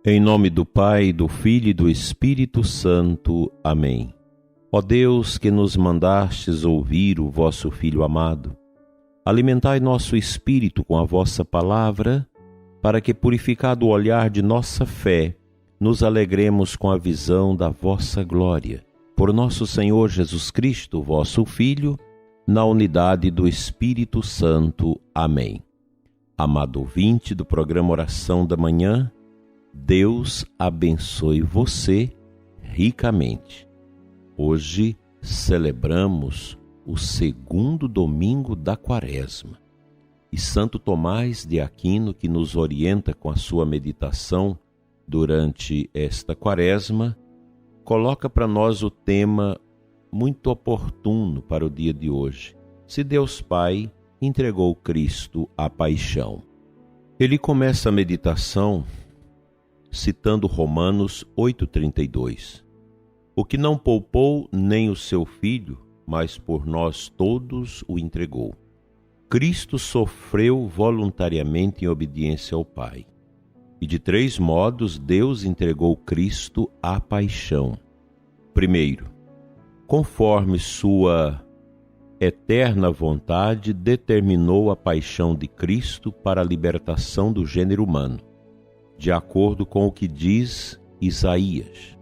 Em nome do Pai, do Filho e do Espírito Santo. Amém. Ó Deus, que nos mandastes ouvir o vosso Filho amado, alimentai nosso espírito com a vossa palavra, para que, purificado o olhar de nossa fé, nos alegremos com a visão da vossa glória. Por nosso Senhor Jesus Cristo, vosso Filho, na unidade do Espírito Santo. Amém. Amado ouvinte do programa Oração da Manhã, Deus abençoe você ricamente. Hoje celebramos o segundo domingo da Quaresma e Santo Tomás de Aquino, que nos orienta com a sua meditação durante esta Quaresma, coloca para nós o tema muito oportuno para o dia de hoje: se Deus Pai entregou Cristo à paixão. Ele começa a meditação citando Romanos 8,32. O que não poupou nem o seu Filho, mas por nós todos o entregou. Cristo sofreu voluntariamente em obediência ao Pai. E de 3 modos Deus entregou Cristo à paixão. Primeiro, conforme sua eterna vontade, determinou a paixão de Cristo para a libertação do gênero humano, de acordo com o que diz Isaías.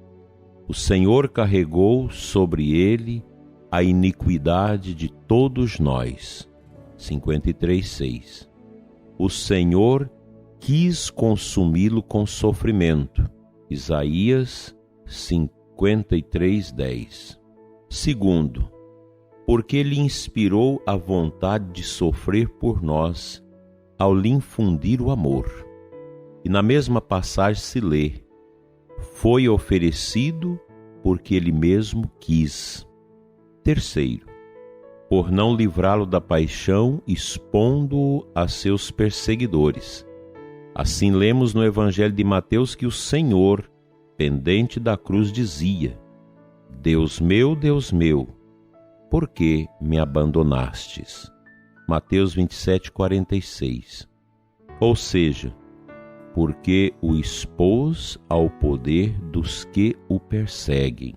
O Senhor carregou sobre ele a iniquidade de todos nós. 53:6. O Senhor quis consumi-lo com sofrimento. Isaías 53:10. Segundo, porque ele inspirou a vontade de sofrer por nós ao lhe infundir o amor. E na mesma passagem se lê: foi oferecido porque ele mesmo quis. Terceiro, por não livrá-lo da paixão, expondo-o a seus perseguidores. Assim lemos no Evangelho de Mateus que o Senhor, pendente da cruz, dizia: Deus meu, por que me abandonastes? Mateus 27:46. Ou seja, porque o expôs ao poder dos que o perseguem.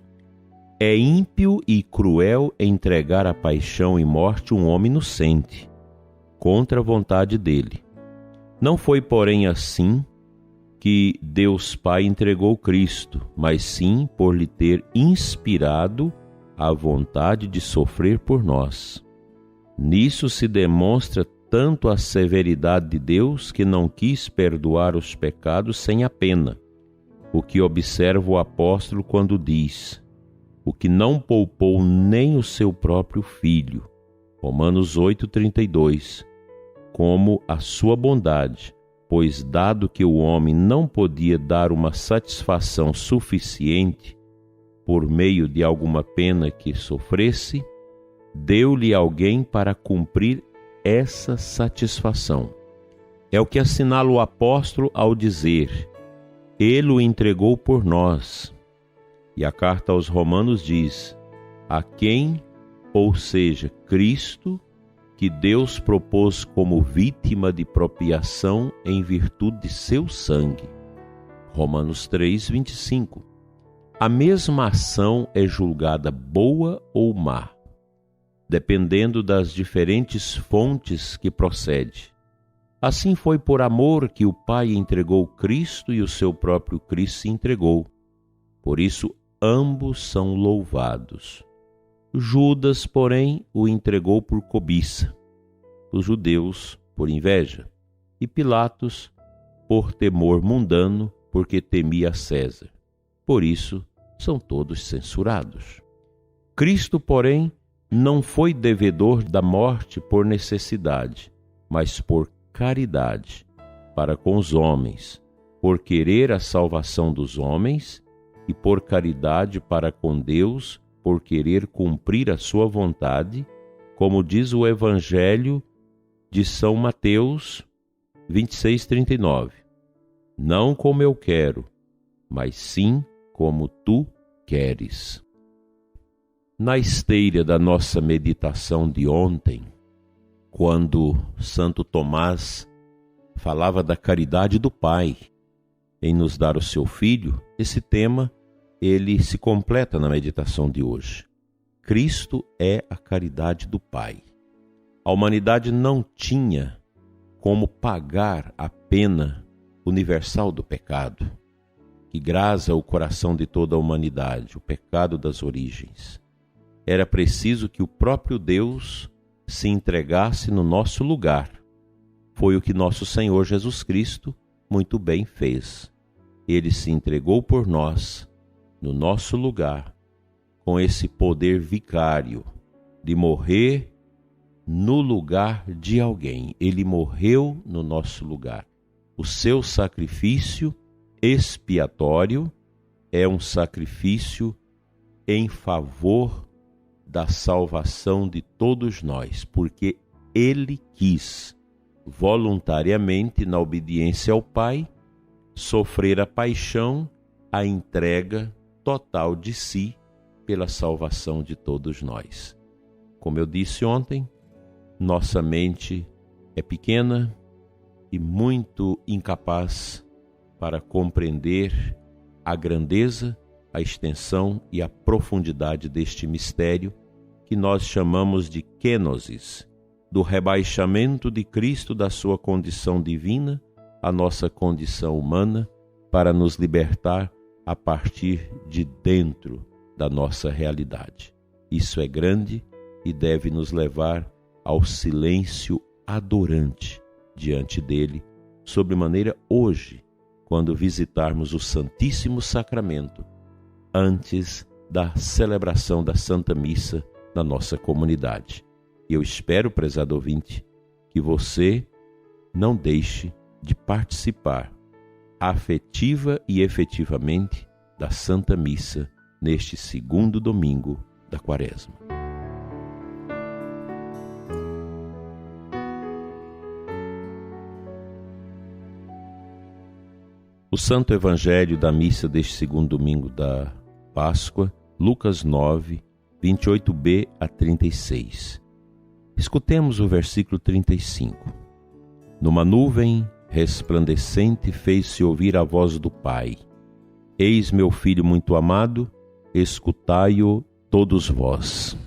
É ímpio e cruel entregar à paixão e morte um homem inocente, contra a vontade dele. Não foi, porém, assim que Deus Pai entregou Cristo, mas sim por lhe ter inspirado a vontade de sofrer por nós. Nisso se demonstra tanto a severidade de Deus, que não quis perdoar os pecados sem a pena, o que observa o apóstolo quando diz: o que não poupou nem o seu próprio Filho, Romanos 8,32, como a sua bondade, pois dado que o homem não podia dar uma satisfação suficiente por meio de alguma pena que sofresse, deu-lhe alguém para cumprir essa satisfação. É o que assinala o apóstolo ao dizer: ele o entregou por nós. E a carta aos Romanos diz: a quem, ou seja, Cristo, que Deus propôs como vítima de propiação em virtude de seu sangue. Romanos 3:25. A mesma ação é julgada boa ou má, dependendo das diferentes fontes que procede. Assim foi por amor que o Pai entregou Cristo e o seu próprio Cristo se entregou. Por isso, ambos são louvados. Judas, porém, o entregou por cobiça, os judeus por inveja, e Pilatos por temor mundano, porque temia César. Por isso, são todos censurados. Cristo, porém, não foi devedor da morte por necessidade, mas por caridade para com os homens, por querer a salvação dos homens, e por caridade para com Deus, por querer cumprir a sua vontade, como diz o Evangelho de São Mateus 26:39. Não como eu quero, mas sim como tu queres. Na esteira da nossa meditação de ontem, quando Santo Tomás falava da caridade do Pai, em nos dar o seu Filho, esse tema ele se completa na meditação de hoje. Cristo é a caridade do Pai. A humanidade não tinha como pagar a pena universal do pecado, que grasa o coração de toda a humanidade, o pecado das origens. Era preciso que o próprio Deus se entregasse no nosso lugar. Foi o que nosso Senhor Jesus Cristo muito bem fez. Ele se entregou por nós, no nosso lugar, com esse poder vicário de morrer no lugar de alguém. Ele morreu no nosso lugar. O seu sacrifício expiatório é um sacrifício em favor da salvação de todos nós, porque ele quis, voluntariamente, na obediência ao Pai, sofrer a paixão, a entrega total de si pela salvação de todos nós. Como eu disse ontem, nossa mente é pequena e muito incapaz para compreender a grandeza, a extensão e a profundidade deste mistério que nós chamamos de kenosis, do rebaixamento de Cristo da sua condição divina à nossa condição humana, para nos libertar a partir de dentro da nossa realidade. Isso é grande e deve nos levar ao silêncio adorante diante dele, sobremaneira hoje, quando visitarmos o Santíssimo Sacramento, antes da celebração da Santa Missa na nossa comunidade. E eu espero, prezado ouvinte, que você não deixe de participar afetiva e efetivamente da Santa Missa neste segundo domingo da Quaresma. O Santo Evangelho da missa deste segundo domingo da Páscoa, Lucas 9, 28b a 36. Escutemos o versículo 35. Numa nuvem resplandecente fez-se ouvir a voz do Pai: Eis meu Filho muito amado, escutai-o todos vós.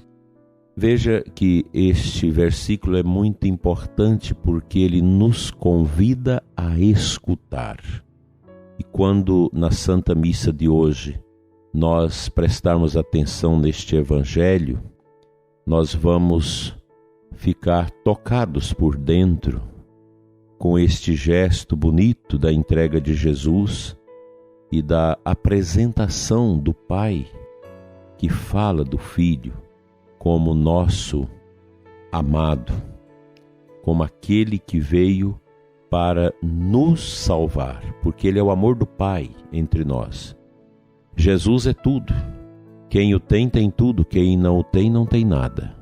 Veja que este versículo é muito importante porque ele nos convida a escutar. E quando na Santa Missa de hoje nós prestarmos atenção neste Evangelho, nós vamos ficar tocados por dentro com este gesto bonito da entrega de Jesus e da apresentação do Pai, que fala do Filho como nosso amado, como aquele que veio para nos salvar, porque Ele é o amor do Pai entre nós. Jesus é tudo. Quem o tem, tem tudo. Quem não o tem, não tem nada.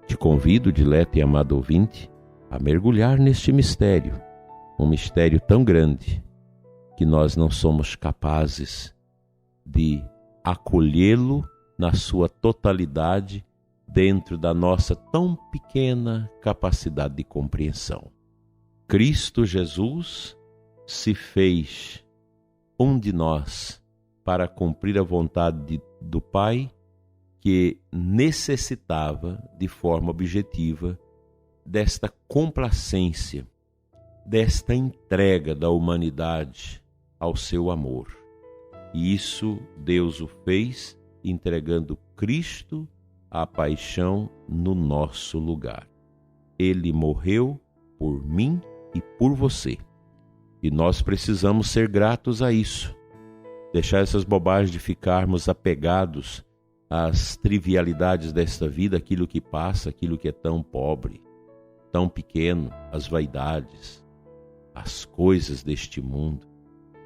Te convido, dileto e amado ouvinte, a mergulhar neste mistério, um mistério tão grande que nós não somos capazes de acolhê-lo na sua totalidade dentro da nossa tão pequena capacidade de compreensão. Cristo Jesus se fez um de nós para cumprir a vontade do Pai, que necessitava de forma objetiva desta complacência, desta entrega da humanidade ao seu amor. E isso Deus o fez entregando Cristo à paixão no nosso lugar. Ele morreu por mim e por você. E nós precisamos ser gratos a isso. Deixar essas bobagens de ficarmos apegados às trivialidades desta vida, aquilo que passa, aquilo que é tão pobre, tão pequeno, as vaidades, as coisas deste mundo.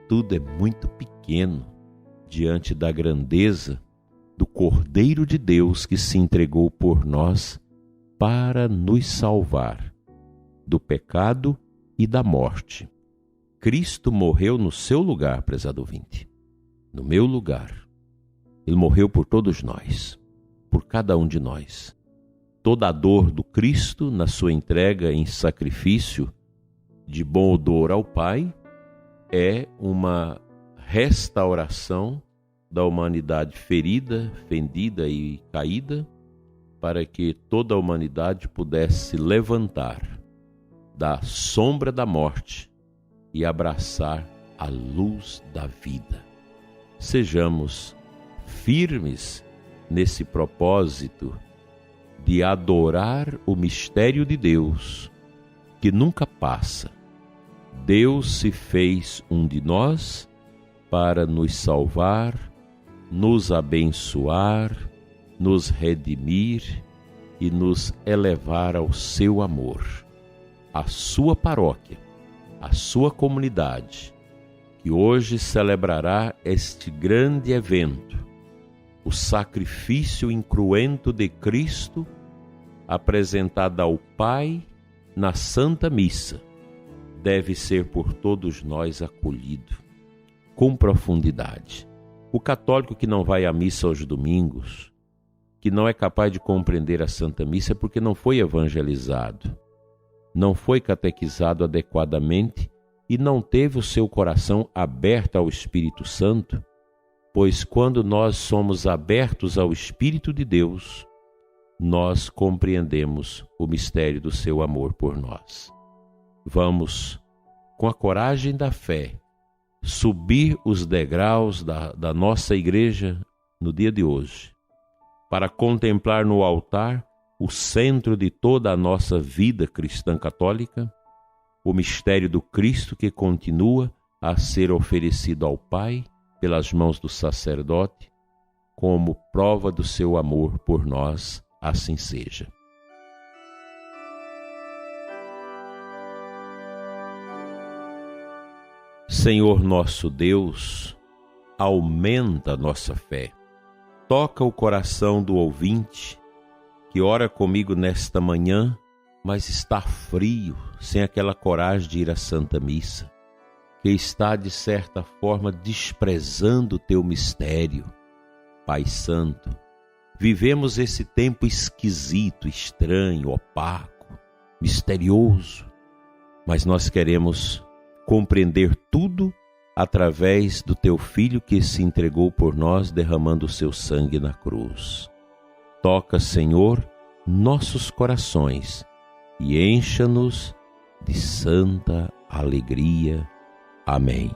Tudo é muito pequeno diante da grandeza do Cordeiro de Deus que se entregou por nós para nos salvar do pecado e da morte. Cristo morreu no seu lugar, prezado ouvinte, no meu lugar. Ele morreu por todos nós, por cada um de nós. Toda a dor do Cristo na sua entrega em sacrifício de bom odor ao Pai é uma restauração da humanidade ferida, fendida e caída, para que toda a humanidade pudesse levantar da sombra da morte e abraçar a luz da vida. Sejamos firmes nesse propósito de adorar o mistério de Deus, que nunca passa. Deus se fez um de nós para nos salvar, nos abençoar, nos redimir e nos elevar ao seu amor. A sua paróquia, a sua comunidade, que hoje celebrará este grande evento, o sacrifício incruento de Cristo apresentado ao Pai na Santa Missa, deve ser por todos nós acolhido com profundidade. O católico que não vai à missa aos domingos, que não é capaz de compreender a Santa Missa, é porque não foi evangelizado, não foi catequizado adequadamente e não teve o seu coração aberto ao Espírito Santo, pois quando nós somos abertos ao Espírito de Deus, nós compreendemos o mistério do seu amor por nós. Vamos, com a coragem da fé, subir os degraus da nossa igreja no dia de hoje, para contemplar no altar o centro de toda a nossa vida cristã católica, o mistério do Cristo que continua a ser oferecido ao Pai pelas mãos do sacerdote, como prova do seu amor por nós. Assim seja. Senhor nosso Deus, aumenta a nossa fé. Toca o coração do ouvinte que ora comigo nesta manhã, mas está frio, sem aquela coragem de ir à Santa Missa, que está, de certa forma, desprezando o teu mistério. Pai Santo, vivemos esse tempo esquisito, estranho, opaco, misterioso, mas nós queremos compreender tudo através do teu Filho que se entregou por nós, derramando o seu sangue na cruz. Toca, Senhor, nossos corações e encha-nos de santa alegria. Amém.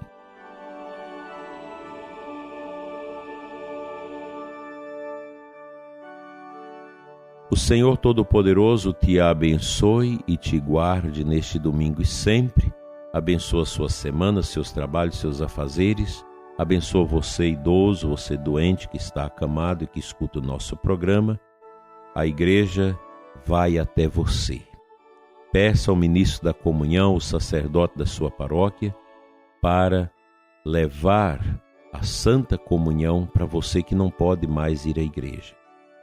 O Senhor Todo-Poderoso te abençoe e te guarde neste domingo e sempre. Abençoa sua semana, seus trabalhos, seus afazeres. Abençoa você idoso, você doente que está acamado e que escuta o nosso programa. A igreja vai até você. Peça ao ministro da comunhão, o sacerdote da sua paróquia, para levar a Santa Comunhão para você que não pode mais ir à igreja.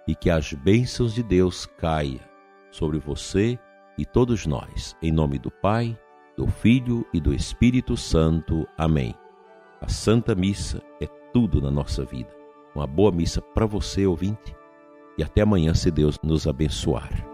E que as bênçãos de Deus caia sobre você e todos nós. Em nome do Pai, do Filho e do Espírito Santo. Amém. A Santa Missa é tudo na nossa vida. Uma boa missa para você, ouvinte. E até amanhã, se Deus nos abençoar.